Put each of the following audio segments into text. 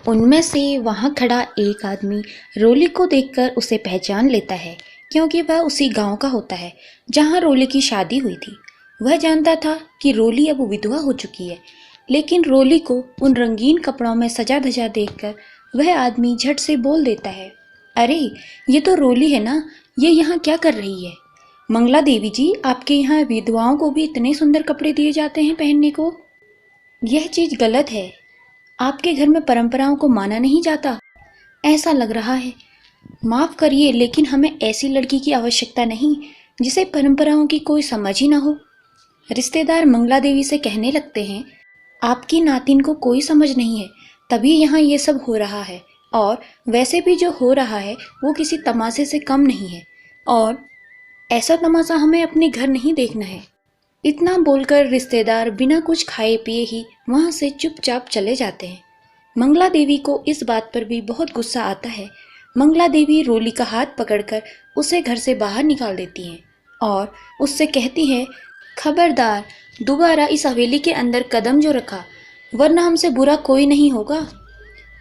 उनमें से वहां खड़ा एक आदमी रोली को देखकर उसे पहचान लेता है, क्योंकि वह उसी गांव का होता है जहां रोली की शादी हुई थी। वह जानता था कि रोली अब विधवा हो चुकी है, लेकिन रोली को उन रंगीन कपड़ों में सजा धजा देखकर वह आदमी झट से बोल देता है, अरे ये तो रोली है ना, ये यहाँ क्या कर रही है? मंगला देवी जी, आपके यहाँ विधवाओं को भी इतने सुंदर कपड़े दिए जाते हैं पहनने को? यह चीज गलत है। आपके घर में परंपराओं को माना नहीं जाता, ऐसा लग रहा है। माफ करिए, लेकिन हमें ऐसी लड़की की आवश्यकता नहीं जिसे परंपराओं की कोई समझ ही ना हो। रिश्तेदार मंगला देवी से कहने लगते हैं, आपकी नातिन को कोई समझ नहीं है, तभी यहाँ ये सब हो रहा है। और वैसे भी जो हो रहा है वो किसी तमाशे से कम नहीं है, और ऐसा तमाशा हमें अपने घर नहीं देखना है। इतना बोलकर रिश्तेदार बिना कुछ खाए पिए ही वहां से चुपचाप चले जाते हैं। मंगला देवी को इस बात पर भी बहुत गुस्सा आता है। मंगला देवी रोली का हाथ पकड़कर उसे घर से बाहर निकाल देती हैं और उससे कहती है, खबरदार, दोबारा इस हवेली के अंदर कदम जो रखा, वरना हमसे बुरा कोई नहीं होगा।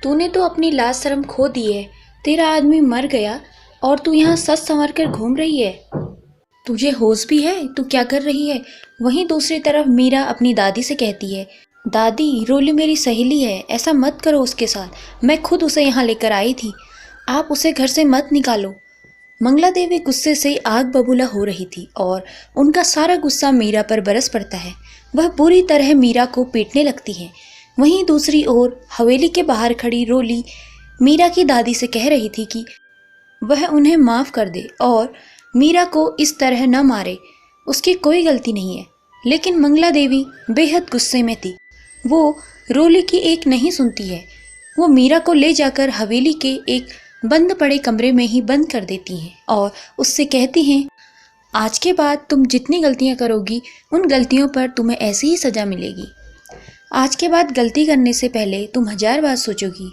तूने तो अपनी लाज शर्म खो दी है, तेरा आदमी मर गया और तू यहाँ सच संवर कर घूम रही है। तुझे होश भी है? तू क्या कर रही है? वहीं दूसरी तरफ मीरा अपनी दादी से कहती है, दादी, रोली मेरी सहेली है, ऐसा मत करो उसके साथ, मैं खुद उसे यहाँ लेकर आई थी, आप उसे घर से मत निकालो। मंगला देवी गुस्से से आग बबूला हो रही थी और उनका सारा गुस्सा मीरा पर बरस पड़ता है। वह बुरी तरह मीरा को पीटने लगती है। वहीं दूसरी ओर हवेली के बाहर खड़ी रोली मीरा की दादी से कह रही थी कि वह उन्हें माफ़ कर दे और मीरा को इस तरह न मारे, उसकी कोई गलती नहीं है। लेकिन मंगला देवी बेहद गुस्से में थी। वो रोली की एक नहीं सुनती है। वो मीरा को ले जाकर हवेली के एक बंद पड़े कमरे में ही बंद कर देती हैं और उससे कहती हैं, आज के बाद तुम जितनी गलतियां करोगी उन गलतियों पर तुम्हें ऐसी ही सज़ा मिलेगी। आज के बाद गलती करने से पहले तुम 1000 बार सोचोगी।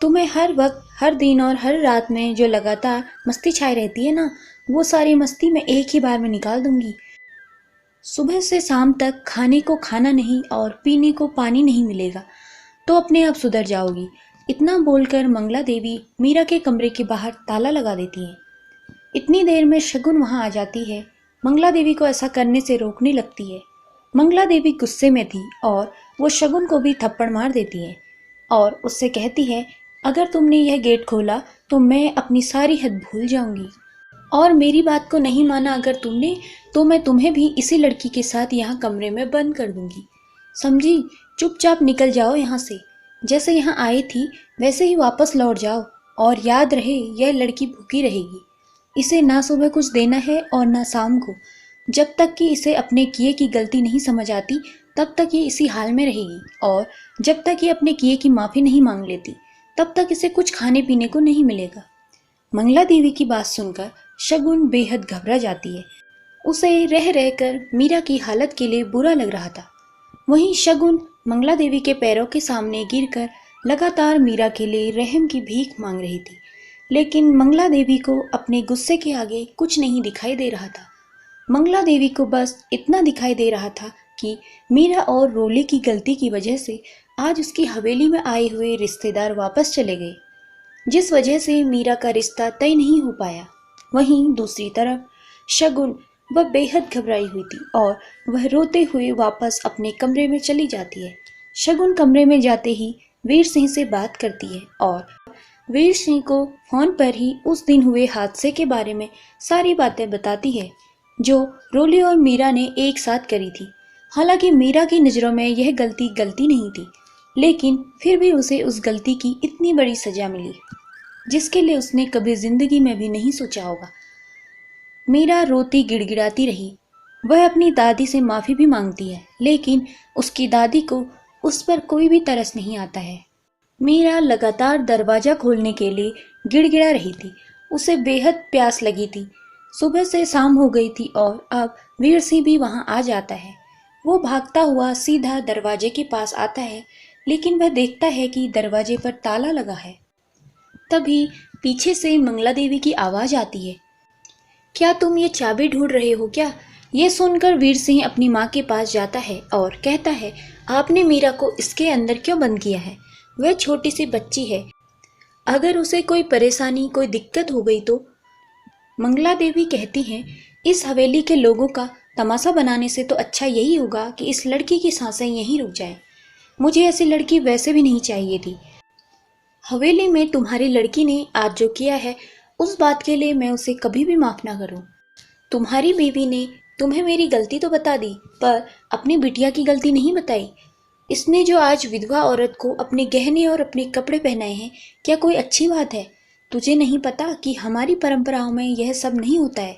तुम्हें हर वक्त, हर दिन और हर रात में जो लगातार मस्ती छाई रहती है ना, वो सारी मस्ती मैं एक ही बार में निकाल दूंगी। सुबह से शाम तक खाने को खाना नहीं और पीने को पानी नहीं मिलेगा तो अपने आप सुधर जाओगी। इतना बोलकर मंगला देवी मीरा के कमरे के बाहर ताला लगा देती हैं। इतनी देर में शगुन वहां आ जाती है। मंगला देवी को ऐसा करने से रोकने लगती है। मंगला देवी गुस्से में थी और वो शगुन को भी थप्पड़ मार देती है और उससे कहती है, अगर तुमने यह गेट खोला तो मैं अपनी सारी हद भूल जाऊंगी, और मेरी बात को नहीं माना अगर तुमने, तो मैं तुम्हें भी इसी लड़की के साथ यहाँ कमरे में बंद कर दूंगी। समझी? चुपचाप निकल जाओ यहाँ से। जैसे यहाँ आई थी वैसे ही वापस लौट जाओ, और याद रहे यह लड़की भूखी रहेगी। इसे ना सुबह कुछ देना है और ना शाम को। जब तक कि इसे अपने किए की गलती नहीं समझ आती तब तक ये इसी हाल में रहेगी, और जब तक ये अपने किए की माफ़ी नहीं मांग लेती तब तक इसे कुछ खाने पीने को नहीं मिलेगा। मंगला देवी की बात सुनकर शगुन बेहद घबरा जाती है। उसे रह रहकर मीरा की हालत के लिए बुरा लग रहा था। वहीं शगुन मंगला देवी के पैरों के सामने गिरकर लगातार मीरा के लिए रहम की भीख मांग रही थी, लेकिन मंगला देवी को अपने गुस्से के आगे कुछ नहीं दिखाई दे रहा था। मंगला देवी को बस इतना दिखाई दे रहा था कि मीरा और रोली की गलती की वजह से आज उसकी हवेली में आए हुए रिश्तेदार वापस चले गए, जिस वजह से मीरा का रिश्ता तय नहीं हो पाया। वहीं दूसरी तरफ शगुन, वह बेहद घबराई हुई थी और वह रोते हुए वापस अपने कमरे में चली जाती है। शगुन कमरे में जाते ही वीर सिंह से बात करती है और वीर सिंह को फोन पर ही उस दिन हुए हादसे के बारे में सारी बातें बताती है जो रोली और मीरा ने एक साथ करी थी। हालांकि मीरा की नज़रों में यह गलती नहीं थी, लेकिन फिर भी उसे उस गलती की इतनी बड़ी सजा मिली जिसके लिए उसने कभी जिंदगी में भी नहीं सोचा होगा। मीरा रोती गिड़गिड़ाती रही। वह अपनी दादी से माफ़ी भी मांगती है, लेकिन उसकी दादी को उस पर कोई भी तरस नहीं आता है। मीरा लगातार दरवाज़ा खोलने के लिए गिड़गिड़ा रही थी। उसे बेहद प्यास लगी थी। सुबह से शाम हो गई थी और अब वीर सिंह भी वहां आ जाता है। वो भागता हुआ सीधा दरवाजे के पास आता है, लेकिन वह देखता है कि दरवाजे पर ताला लगा है। तभी पीछे से मंगला देवी की आवाज़ आती है, क्या तुम ये चाबी ढूंढ रहे हो क्या? ये सुनकर वीर सिंह अपनी माँ के पास जाता है और कहता है, आपने मीरा को इसके अंदर क्यों बंद किया है? वह छोटी सी बच्ची है, अगर उसे कोई परेशानी कोई दिक्कत हो गई तो। मंगला देवी कहती हैं, इस हवेली के लोगों का तमाशा बनाने से तो अच्छा यही होगा कि इस लड़की की सांसें यहीं रुक जाएं। मुझे ऐसी लड़की वैसे भी नहीं चाहिए थी। हवेली में तुम्हारी लड़की ने आज जो किया है उस बात के लिए मैं उसे कभी भी माफ ना करूं। तुम्हारी बीवी ने तुम्हें मेरी गलती तो बता दी, पर अपनी बिटिया की गलती नहीं बताई। इसने जो आज विधवा औरत को अपने गहने और अपने कपड़े पहनाए हैं, क्या कोई अच्छी बात है? तुझे नहीं पता कि हमारी परंपराओं में यह सब नहीं होता है।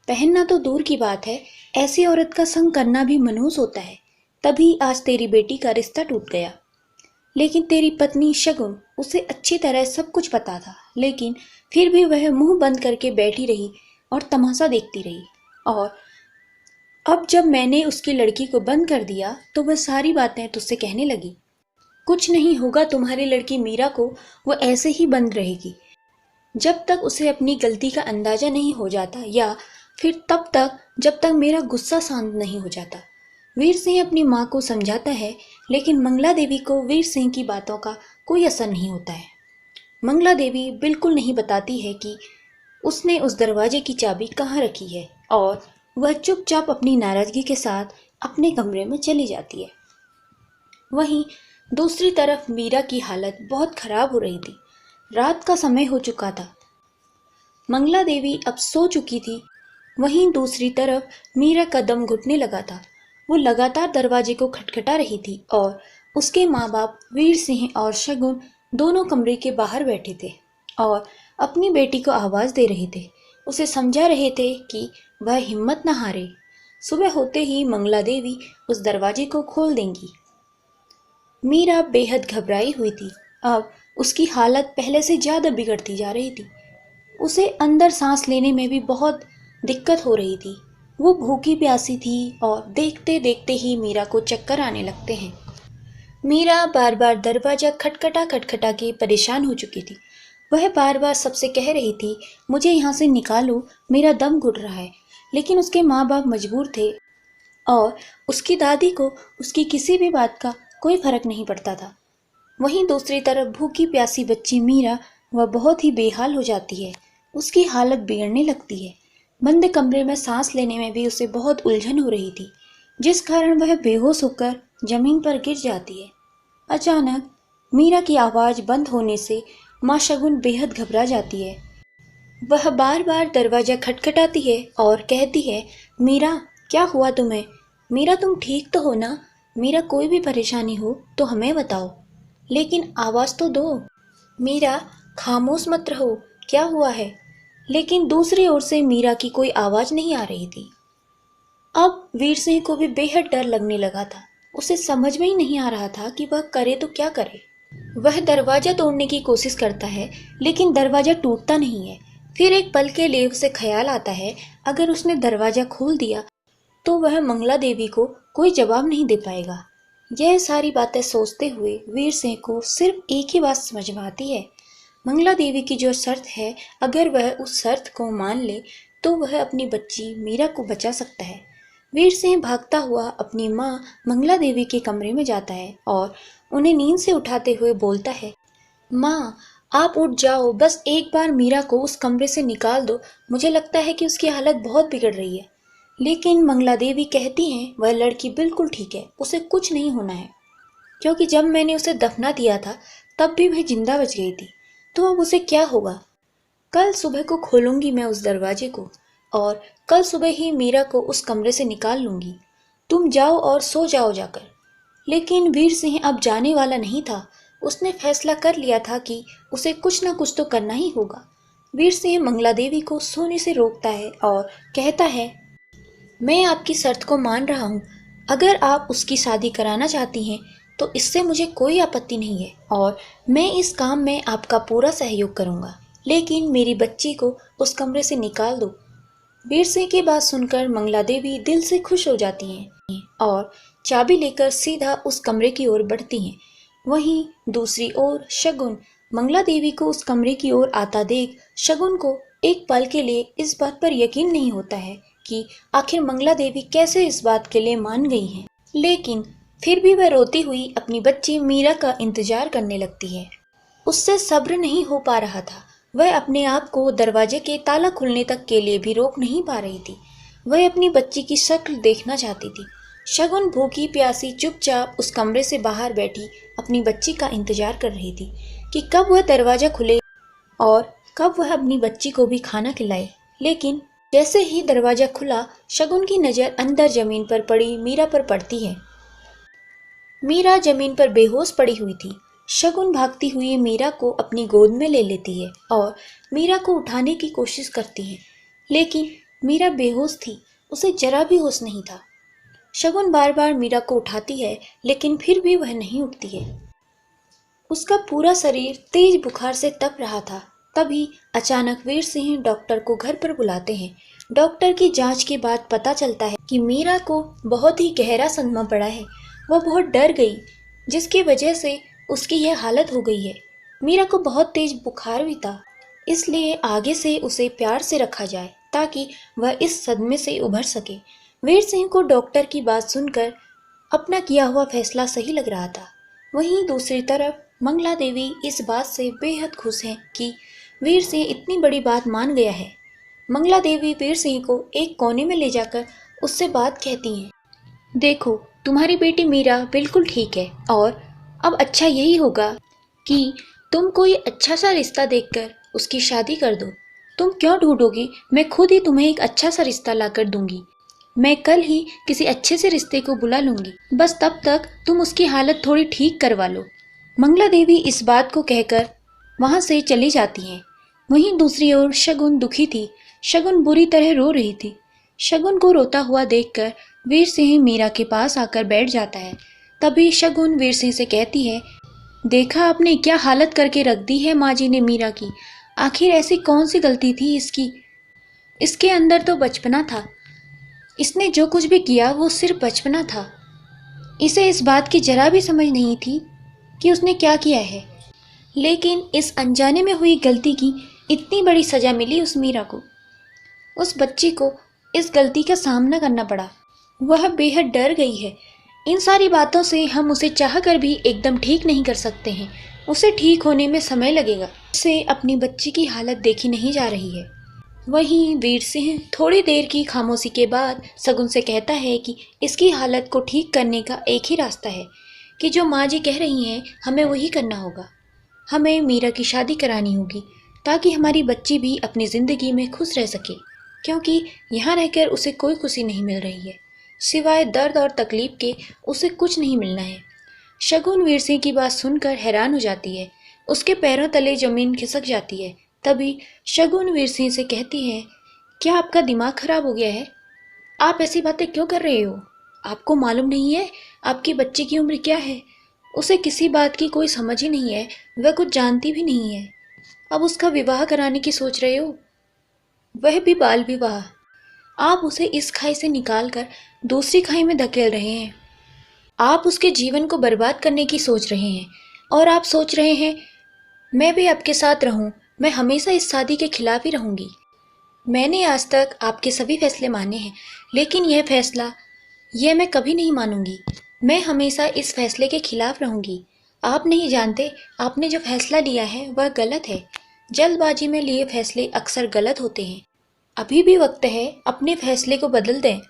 पहनना तो दूर की बात है, ऐसी औरत का संग करना भी मनहूस होता है। तभी आज तेरी बेटी का रिश्ता टूट गया। लेकिन तेरी पत्नी शगुन, उसे अच्छी तरह सब कुछ पता था, लेकिन फिर भी वह मुंह बंद करके बैठी रही और तमाशा देखती रही। और अब जब मैंने उसकी लड़की को बंद कर दिया तो वह सारी बातें तुझसे कहने लगी। कुछ नहीं होगा तुम्हारी लड़की मीरा को, वो ऐसे ही बंद रहेगी जब तक उसे अपनी गलती का अंदाजा नहीं हो जाता, या फिर तब तक जब तक मेरा गुस्सा शांत नहीं हो जाता। वीर सिंह अपनी माँ को समझाता है, लेकिन मंगला देवी को वीर सिंह की बातों का कोई असर नहीं होता है। मंगला देवी बिल्कुल नहीं बताती है कि उसने उस दरवाजे की चाबी कहाँ रखी है, और वह चुपचाप अपनी नाराजगी के साथ अपने कमरे में चली जाती है। वहीं दूसरी तरफ मीरा की हालत बहुत खराब हो रही थी। रात का समय हो चुका था। मंगला देवी अब सो चुकी थी। वहीं दूसरी तरफ मीरा का दम घुटने लगा था। वो लगातार दरवाजे को खटखटा रही थी और उसके माँ बाप वीर सिंह और शगुन दोनों कमरे के बाहर बैठे थे और अपनी बेटी को आवाज़ दे रहे थे, उसे समझा रहे थे कि वह हिम्मत न हारे। सुबह होते ही मंगला देवी उस दरवाजे को खोल देंगी। मीरा बेहद घबराई हुई थी। अब उसकी हालत पहले से ज़्यादा बिगड़ती जा रही थी। उसे अंदर सांस लेने में भी बहुत दिक्कत हो रही थी। वो भूखी प्यासी थी और देखते देखते ही मीरा को चक्कर आने लगते हैं। मीरा बार बार दरवाज़ा खटखटा खटखटा के परेशान हो चुकी थी। वह बार बार सबसे कह रही थी, मुझे यहाँ से निकालो, मेरा दम घुट रहा है। लेकिन उसके माँ बाप मजबूर थे और उसकी दादी को उसकी किसी भी बात का कोई फर्क नहीं पड़ता था। वहीं दूसरी तरफ भूखी प्यासी बच्ची मीरा, वह बहुत ही बेहाल हो जाती है। उसकी हालत बिगड़ने लगती है। बंद कमरे में सांस लेने में भी उसे बहुत उलझन हो रही थी, जिस कारण वह बेहोश होकर जमीन पर गिर जाती है। अचानक मीरा की आवाज़ बंद होने से माँ शगुन बेहद घबरा जाती है। वह बार बार दरवाज़ा खटखटाती है और कहती है, मीरा क्या हुआ तुम्हें? मीरा तुम ठीक तो हो ना? मीरा कोई भी परेशानी हो तो हमें बताओ, लेकिन आवाज़ तो दो। मीरा खामोश मत रहो, क्या हुआ है? लेकिन दूसरी ओर से मीरा की कोई आवाज़ नहीं आ रही थी। अब वीर सिंह को भी बेहद डर लगने लगा था। उसे समझ में ही नहीं आ रहा था कि वह करे तो क्या करे। वह दरवाज़ा तोड़ने की कोशिश करता है, लेकिन दरवाज़ा टूटता नहीं है। फिर एक पल के लिए उसे ख्याल आता है, अगर उसने दरवाज़ा खोल दिया तो वह मंगला देवी को कोई जवाब नहीं दे पाएगा। यह सारी बातें सोचते हुए वीर सिंह को सिर्फ एक ही बात समझ में आती है, मंगला देवी की जो शर्त है, अगर वह उस शर्त को मान ले तो वह अपनी बच्ची मीरा को बचा सकता है। वीर सिंह भागता हुआ अपनी माँ मंगला देवी के कमरे में जाता है और उन्हें नींद से उठाते हुए बोलता है, माँ आप उठ जाओ, बस एक बार मीरा को उस कमरे से निकाल दो। मुझे लगता है कि उसकी हालत बहुत बिगड़ रही है। लेकिन मंगला देवी कहती हैं, वह लड़की बिल्कुल ठीक है, उसे कुछ नहीं होना है, क्योंकि जब मैंने उसे दफना दिया था तब भी वह जिंदा बच गई थी, तो अब उसे क्या होगा? कल सुबह को खोलूंगी मैं उस दरवाजे को और कल सुबह ही मीरा को उस कमरे से निकाल लूंगी। तुम जाओ और सो जाओ जाकर। लेकिन वीर सिंह अब जाने वाला नहीं था। उसने फैसला कर लिया था कि उसे कुछ ना कुछ तो करना ही होगा। वीर सिंह मंगला देवी को सोने से रोकता है और कहता है, मैं आपकी शर्त को मान रहा हूँ। अगर आप उसकी शादी कराना चाहती हैं तो इससे मुझे कोई आपत्ति नहीं है और मैं इस काम में आपका पूरा सहयोग करूँगा, लेकिन मेरी बच्ची को उस कमरे से निकाल दो। वीर सिंह की बात सुनकर मंगला देवी दिल से खुश हो जाती हैं और चाबी लेकर सीधा उस कमरे की ओर बढ़ती हैं। वहीं दूसरी ओर शगुन मंगला देवी को उस कमरे की ओर आता देख शगुन को एक पल के लिए इस बात पर यकीन नहीं होता है कि आखिर मंगला देवी कैसे इस बात के लिए मान गई हैं। लेकिन फिर भी वह रोती हुई अपनी बच्ची मीरा का इंतजार करने लगती है। उससे सब्र नहीं हो पा रहा था। वह अपने आप को दरवाजे के ताला खुलने तक के लिए भी रोक नहीं पा रही थी। वह अपनी बच्ची की शक्ल देखना चाहती थी। शगुन भूखी प्यासी चुपचाप उस कमरे से बाहर बैठी अपनी बच्ची का इंतजार कर रही थी कि कब वह दरवाजा खुले और कब वह अपनी बच्ची को भी खाना खिलाए। लेकिन जैसे ही दरवाजा खुला, शगुन की नज़र अंदर जमीन पर पड़ी मीरा पर पड़ती है। मीरा जमीन पर बेहोश पड़ी हुई थी। शगुन भागती हुई मीरा को अपनी गोद में ले लेती है और मीरा को उठाने की कोशिश करती है, लेकिन मीरा बेहोश थी, उसे जरा भी होश नहीं था। शगुन बार बार मीरा को उठाती है, लेकिन फिर भी वह नहीं उठती है। उसका पूरा शरीर तेज बुखार से तप रहा था। तभी अचानक वीर सिंह डॉक्टर को घर पर बुलाते हैं। डॉक्टर की जांच के बाद पता चलता है कि मीरा को बहुत ही गहरा सदमा पड़ा है। वह बहुत डर गई, जिसकी वजह से उसकी यह हालत हो गई है। मीरा को बहुत तेज बुखार भी था, इसलिए आगे से उसे प्यार से रखा जाए ताकि वह इस सदमे से उभर सके। वीर सिंह को डॉक्टर की बात सुनकर अपना किया हुआ फैसला सही लग रहा था। वहीं दूसरी तरफ मंगला देवी इस बात से बेहद खुश हैं कि वीर सिंह इतनी बड़ी बात मान गया है। मंगला देवी वीर सिंह को एक कोने में ले जाकर उससे बात कहती हैं। देखो, तुम्हारी बेटी मीरा बिल्कुल ठीक है और अब अच्छा यही होगा कि तुम कोई अच्छा सा रिश्ता देखकर उसकी शादी कर दो। तुम क्यों ढूंढोगी, मैं खुद ही तुम्हें एक अच्छा सा रिश्ता लाकर दूंगी। मैं कल ही किसी अच्छे से रिश्ते को बुला लूंगी, बस तब तक तुम उसकी हालत थोड़ी ठीक करवा लो। मंगला देवी इस बात को कहकर वहां से चली जाती हैं। वहीं दूसरी ओर शगुन दुखी थी। शगुन बुरी तरह रो रही थी। शगुन को रोता हुआ देखकर वीर सिंह मीरा के पास आकर बैठ जाता है। तभी शगुन वीर सिंह से कहती है, देखा आपने क्या हालत करके रख दी है माँ जी ने मीरा की। आखिर ऐसी कौन सी गलती थी इसकी? इसके अंदर तो बचपना था। इसने जो कुछ भी किया वो सिर्फ बचपना था। इसे इस बात की जरा भी समझ नहीं थी कि उसने क्या किया है, लेकिन इस अनजाने में हुई गलती की इतनी बड़ी सजा मिली उस मीरा को। उस बच्ची को इस गलती का सामना करना पड़ा। वह बेहद डर गई है। इन सारी बातों से हम उसे चाहकर भी एकदम ठीक नहीं कर सकते हैं। उसे ठीक होने में समय लगेगा। उसे अपनी बच्ची की हालत देखी नहीं जा रही है। वहीं वीर सिंह थोड़ी देर की खामोशी के बाद शगुन से कहता है कि इसकी हालत को ठीक करने का एक ही रास्ता है कि जो माँ जी कह रही हैं हमें वही करना होगा। हमें मीरा की शादी करानी होगी ताकि हमारी बच्ची भी अपनी ज़िंदगी में खुश रह सके, क्योंकि यहाँ रहकर उसे कोई खुशी नहीं मिल रही है। सिवाय दर्द और तकलीफ के उसे कुछ नहीं मिलना है। शगुन वीर सिंह की बात सुनकर हैरान हो जाती है। उसके पैरों तले जमीन खिसक जाती है। तभी शगुन वीर सिंह से कहती है, क्या आपका दिमाग खराब हो गया है? आप ऐसी बातें क्यों कर रहे हो? आपको मालूम नहीं है आपकी बच्ची की उम्र क्या है? उसे किसी बात की कोई समझ ही नहीं है, वह कुछ जानती भी नहीं है। अब उसका विवाह कराने की सोच रहे हो, वह भी बाल विवाह। आप उसे इस खाई से निकालकर दूसरी खाई में धकेल रहे हैं। आप उसके जीवन को बर्बाद करने की सोच रहे हैं और आप सोच रहे हैं मैं भी आपके साथ रहूं। मैं हमेशा इस शादी के खिलाफ ही रहूंगी। मैंने आज तक आपके सभी फैसले माने हैं, लेकिन यह मैं कभी नहीं मानूंगी। मैं हमेशा इस फैसले के खिलाफ रहूंगी। आप नहीं जानते, आपने जो फैसला लिया है वह गलत है। जल्दबाजी में लिए फैसले अक्सर गलत होते हैं। अभी भी वक्त है, अपने फैसले को बदल दें,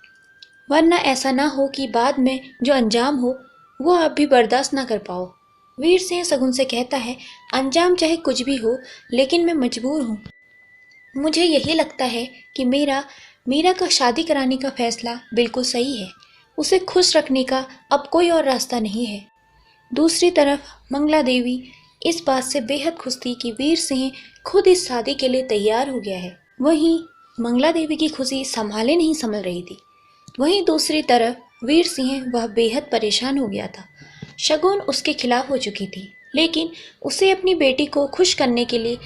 वरना ऐसा ना हो कि बाद में जो अंजाम हो वो आप भी बर्दाश्त ना कर पाओ। वीर सिंह शगुन से कहता है, अंजाम चाहे कुछ भी हो, लेकिन मैं मजबूर हूँ। मुझे यही लगता है कि मीरा का शादी कराने का फैसला बिल्कुल सही है। उसे खुश रखने का अब कोई और रास्ता नहीं है। दूसरी तरफ मंगला देवी इस बात से बेहद खुश थी कि वीर सिंह खुद इस शादी के लिए तैयार हो गया है। वहीं मंगला देवी की खुशी संभाले नहीं संभल रही थी। वहीं दूसरी तरफ वीर सिंह वह बेहद परेशान हो गया था। शगुन उसके खिलाफ हो चुकी थी, लेकिन उसे अपनी बेटी को खुश करने के लिए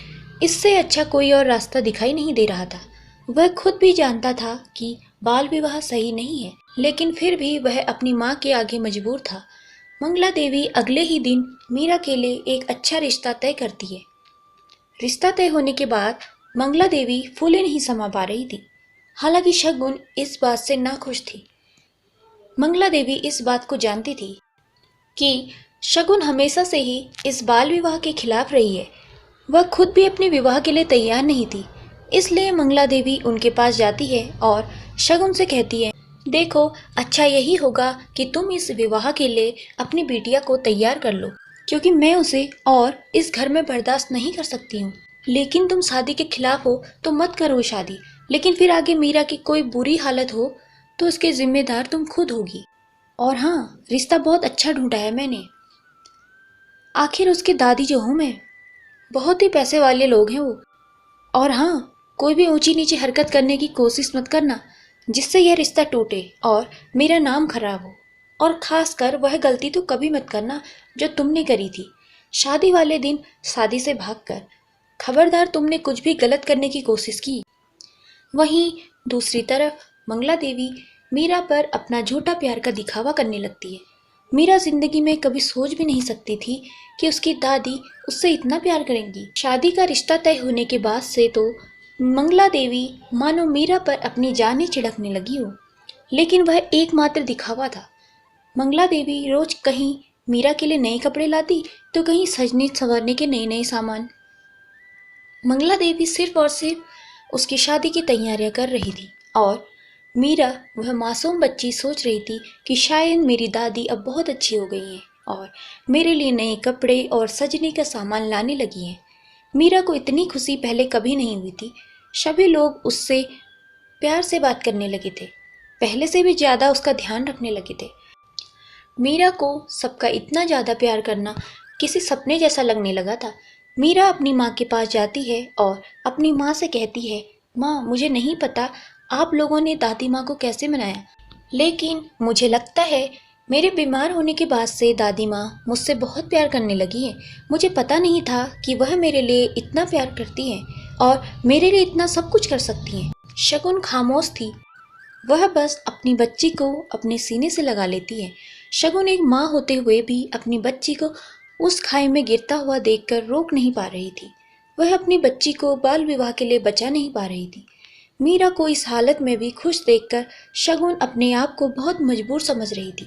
इससे अच्छा कोई और रास्ता दिखाई नहीं दे रहा था। वह खुद भी जानता था कि बाल विवाह सही नहीं है, लेकिन फिर भी वह अपनी माँ के आगे मजबूर था। मंगला देवी अगले ही दिन मीरा के लिए एक अच्छा रिश्ता तय करती है। रिश्ता तय होने के बाद मंगला देवी फूले नहीं समा पा रही थी। हालांकि शगुन इस बात से नाखुश थी। मंगला देवी इस बात को जानती थी कि शगुन हमेशा से ही इस बाल विवाह के खिलाफ रही है। वह खुद भी अपने विवाह के लिए तैयार नहीं थी। इसलिए मंगला देवी उनके पास जाती है और शगुन से कहती है, देखो, अच्छा यही होगा कि तुम इस विवाह के लिए अपनी बिटिया को तैयार कर लो, क्योंकि मैं उसे और इस घर में बर्दाश्त नहीं कर सकती हूँ। लेकिन तुम शादी के खिलाफ हो तो मत करो शादी। लेकिन फिर आगे मीरा की कोई बुरी हालत हो तो उसके जिम्मेदार तुम खुद होगी। और हाँ, रिश्ता बहुत अच्छा ढूंढा है मैंने। आखिर उसकी दादी जो हूँ मैं, बहुत ही पैसे वाले लोग हैं वो। और हाँ, कोई भी ऊंची नीची हरकत करने की कोशिश मत करना जिससे यह रिश्ता टूटे और मेरा नाम खराब हो। और खासकर वह गलती तो कभी मत करना जो तुमने करी थी, शादी वाले दिन शादी से भागकर। खबरदार, तुमने कुछ भी गलत करने की कोशिश की। वहीं दूसरी तरफ मंगला देवी मीरा पर अपना झूठा प्यार का दिखावा करने लगती है। मीरा जिंदगी में कभी सोच भी नहीं सकती थी कि उसकी दादी उससे इतना प्यार करेंगी। शादी का रिश्ता तय होने के बाद से तो मंगला देवी मानो मीरा पर अपनी जानें छिड़कने लगी हो, लेकिन वह एकमात्र दिखावा था। मंगला देवी रोज कहीं मीरा के लिए नए कपड़े लाती तो कहीं सजने संवरने के नए नए सामान। मंगला देवी सिर्फ और सिर्फ उसकी शादी की तैयारियां कर रही थी और मीरा, वह मासूम बच्ची, सोच रही थी कि शायद मेरी दादी अब बहुत अच्छी हो गई है और मेरे लिए नए कपड़े और सजने का सामान लाने लगी हैं। मीरा को इतनी खुशी पहले कभी नहीं हुई थी। सभी लोग उससे प्यार से बात करने लगे थे, पहले से भी ज़्यादा उसका ध्यान रखने लगे थे। मीरा को सबका इतना ज़्यादा प्यार करना किसी सपने जैसा लगने लगा था। मीरा अपनी माँ के पास जाती है और अपनी माँ से कहती है, माँ, मुझे नहीं पता आप लोगों ने दादी माँ को कैसे मनाया, लेकिन मुझे लगता है मेरे बीमार होने के बाद से दादी माँ मुझसे बहुत प्यार करने लगी है। मुझे पता नहीं था कि वह मेरे लिए इतना प्यार करती हैं और मेरे लिए इतना सब कुछ कर सकती हैं। शगुन खामोश थी। वह बस अपनी बच्ची को अपने सीने से लगा लेती है। शगुन एक माँ होते हुए भी अपनी बच्ची को उस खाई में गिरता हुआ देखकर रोक नहीं पा रही थी। वह अपनी बच्ची को बाल विवाह के लिए बचा नहीं पा रही थी। मीरा को इस हालत में भी खुश देखकर शगुन अपने आप को बहुत मजबूर समझ रही थी।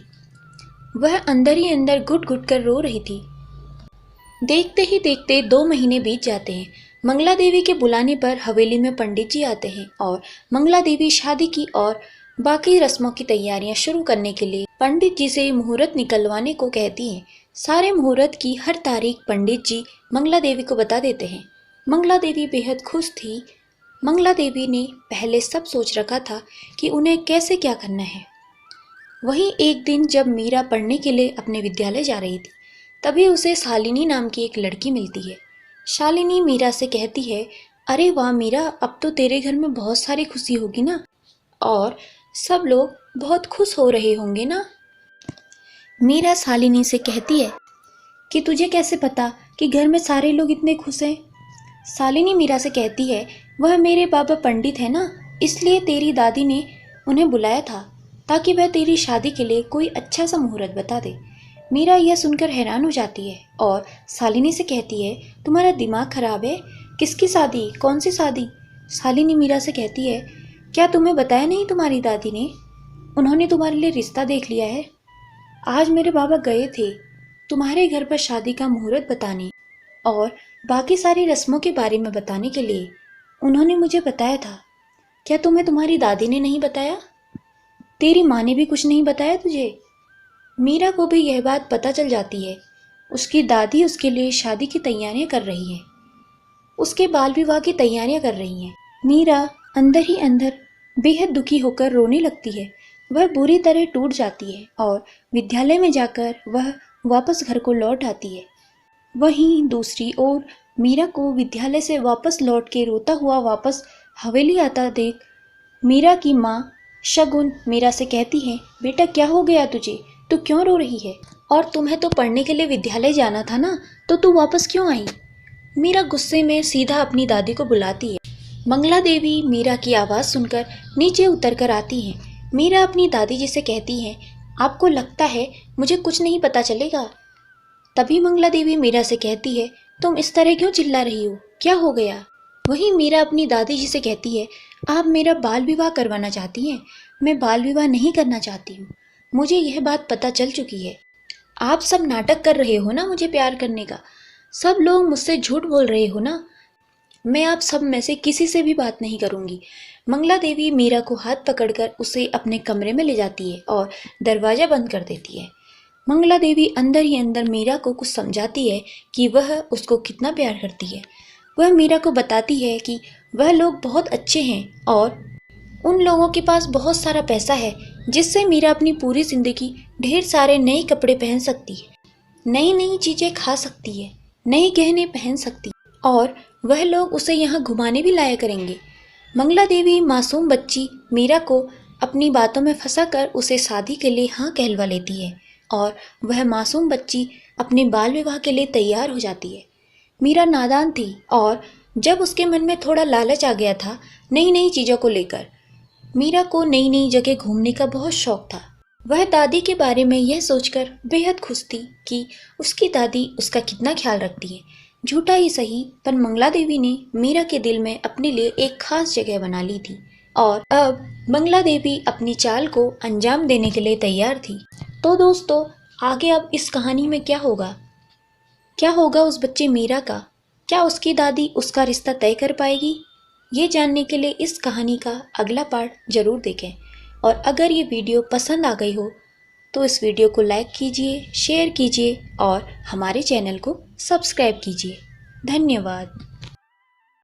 वह अंदर ही अंदर घुट घुट कर रो रही थी। देखते ही देखते 2 महीने बीत जाते हैं। मंगला देवी के बुलाने पर हवेली में पंडित जी आते हैं और मंगला देवी शादी की और बाकी रस्मों की तैयारियां शुरू करने के लिए पंडित जी से मुहूर्त निकलवाने को कहती हैं। सारे मुहूर्त की हर तारीख पंडित जी मंगला देवी को बता देते हैं। मंगला देवी बेहद खुश थी। मंगला देवी ने पहले सब सोच रखा था कि उन्हें कैसे क्या करना है। वहीं एक दिन जब मीरा पढ़ने के लिए अपने विद्यालय जा रही थी, तभी उसे शालिनी नाम की एक लड़की मिलती है। शालिनी मीरा से कहती है, अरे वाह मीरा, अब तो तेरे घर में बहुत सारी खुशी होगी ना, और सब लोग बहुत खुश हो रहे होंगे ना। मीरा शालिनी से कहती है कि तुझे कैसे पता कि घर में सारे लोग इतने खुश हैं। शालिनी मीरा से कहती है, वह मेरे बाबा पंडित है ना, इसलिए तेरी दादी ने उन्हें बुलाया था ताकि वह तेरी शादी के लिए कोई अच्छा सा मुहूर्त बता दे। मीरा यह सुनकर हैरान हो जाती है और शालिनी से कहती है, तुम्हारा दिमाग खराब है, किसकी शादी, कौन सी शादी। शालिनी मीरा से कहती है, क्या तुम्हें बताया नहीं तुम्हारी दादी ने, उन्होंने तुम्हारे लिए रिश्ता देख लिया है। आज मेरे बाबा गए थे तुम्हारे घर पर शादी का मुहूर्त बताने और बाकी सारी रस्मों के बारे में बताने के लिए। उन्होंने मुझे बताया था। क्या तुम्हें तुम्हारी दादी ने नहीं बताया? तेरी माँ ने भी कुछ नहीं बताया तुझे? मीरा को भी यह बात पता चल जाती है। उसकी दादी उसके लिए शादी की तैयारियां कर रही है, उसके बाल विवाह की तैयारियां कर रही हैं। मीरा अंदर ही अंदर बेहद दुखी होकर रोने लगती है। वह बुरी तरह टूट जाती है और विद्यालय में जाकर वह वापस घर को लौट आती है। वहीं दूसरी ओर मीरा को विद्यालय से वापस लौट के रोता हुआ वापस हवेली आता देख मीरा की माँ शगुन मीरा से कहती है, बेटा क्या हो गया तुझे, तू क्यों रो रही है? और तुम्हें तो पढ़ने के लिए विद्यालय जाना था ना, तो तू वापस क्यों आई? मीरा गुस्से में सीधा अपनी दादी को बुलाती है। मंगला देवी मीरा की आवाज़ सुनकर नीचे उतर कर आती हैं। मीरा अपनी दादी जी से कहती है, आपको लगता है मुझे कुछ नहीं पता चलेगा? तभी मंगला देवी मीरा से कहती है, तुम इस तरह क्यों चिल्ला रही हो, क्या हो गया? वहीं मीरा अपनी दादी जी से कहती है, आप मेरा बाल विवाह करवाना चाहती हैं? मैं बाल विवाह नहीं करना चाहती हूँ, मुझे यह बात पता चल चुकी है। आप सब नाटक कर रहे हो ना मुझे प्यार करने का। सब लोग मुझसे झूठ बोल रहे हो ना। मैं आप सब में से किसी से भी बात नहीं करूंगी। मंगला देवी मीरा को हाथ पकड़कर उसे अपने कमरे में ले जाती है और दरवाजा बंद कर देती है। मंगला देवी अंदर ही अंदर मीरा को कुछ समझाती है कि वह उसको कितना प्यार करती है। वह मीरा को बताती है कि वह लोग बहुत अच्छे हैं और उन लोगों के पास बहुत सारा पैसा है जिससे मीरा अपनी पूरी जिंदगी ढेर सारे नए कपड़े पहन सकती है, नई नई चीजें खा सकती है, नए गहने पहन सकती है और वह लोग उसे यहाँ घुमाने भी लाया करेंगे। मंगला देवी मासूम बच्ची मीरा को अपनी बातों में फंसाकर उसे शादी के लिए हाँ कहलवा लेती है और वह मासूम बच्ची अपने बाल विवाह के लिए तैयार हो जाती है। मीरा नादान थी और जब उसके मन में थोड़ा लालच आ गया था नई नई चीज़ों को लेकर, मीरा को नई नई जगह घूमने का बहुत शौक था। वह दादी के बारे में यह सोचकर बेहद खुश थी कि उसकी दादी उसका कितना ख्याल रखती है। झूठा ही सही पर मंगला देवी ने मीरा के दिल में अपने लिए एक खास जगह बना ली थी और अब मंगला देवी अपनी चाल को अंजाम देने के लिए तैयार थी। तो दोस्तों, आगे अब इस कहानी में क्या होगा? क्या होगा उस बच्चे मीरा का? क्या उसकी दादी उसका रिश्ता तय कर पाएगी? ये जानने के लिए इस कहानी का अगला पार्ट जरूर देखें। और अगर ये वीडियो पसंद आ गई हो तो इस वीडियो को लाइक कीजिए, शेयर कीजिए और हमारे चैनल को सब्सक्राइब कीजिए। धन्यवाद।